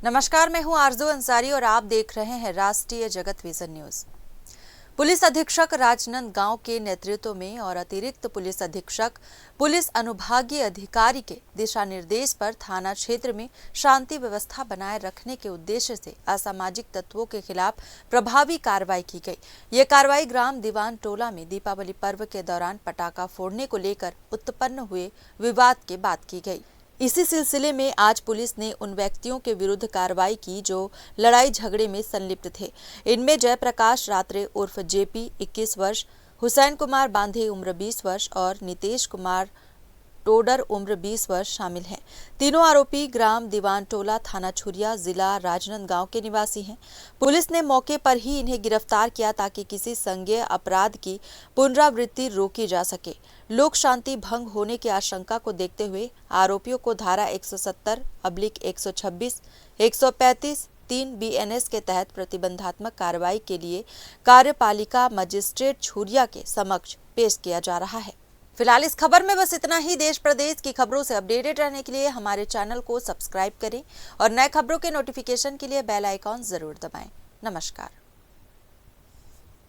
नमस्कार, मैं हूं आरजू अंसारी और आप देख रहे हैं राष्ट्रीय जगत विजन न्यूज। पुलिस अधीक्षक राजनांदगांव के नेतृत्व में और अतिरिक्त पुलिस अधीक्षक पुलिस अनुभागीय अधिकारी के दिशा निर्देश पर थाना क्षेत्र में शांति व्यवस्था बनाए रखने के उद्देश्य से असामाजिक तत्वों के खिलाफ प्रभावी कार्रवाई की गई। ये कार्रवाई ग्राम दीवान टोला में दीपावली पर्व के दौरान पटाखा फोड़ने को लेकर उत्पन्न हुए विवाद के बाद की गई। इसी सिलसिले में आज पुलिस ने उन व्यक्तियों के विरुद्ध कार्रवाई की जो लड़ाई झगड़े में संलिप्त थे। इनमें जयप्रकाश रात्रे उर्फ जेपी 21 वर्ष, हुसैन कुमार बांधे उम्र 20 वर्ष और नितेश कुमार टोडर उम्र 20 वर्ष शामिल हैं। तीनों आरोपी ग्राम दीवान टोला, थाना छुरिया, जिला राजनांदगांव के निवासी हैं। पुलिस ने मौके पर ही इन्हें गिरफ्तार किया ताकि किसी संज्ञेय अपराध की पुनरावृत्ति रोकी जा सके। लोक शांति भंग होने की आशंका को देखते हुए आरोपियों को धारा 170/126, 135, 3 BNS के तहत प्रतिबंधात्मक कार्रवाई के लिए कार्यपालिका मजिस्ट्रेट छुरिया के समक्ष पेश किया जा रहा है। फिलहाल इस खबर में बस इतना ही। देश प्रदेश की खबरों से अपडेटेड रहने के लिए हमारे चैनल को सब्सक्राइब करें और नए खबरों के नोटिफिकेशन के लिए बेल आइकॉन जरूर दबाएं। नमस्कार।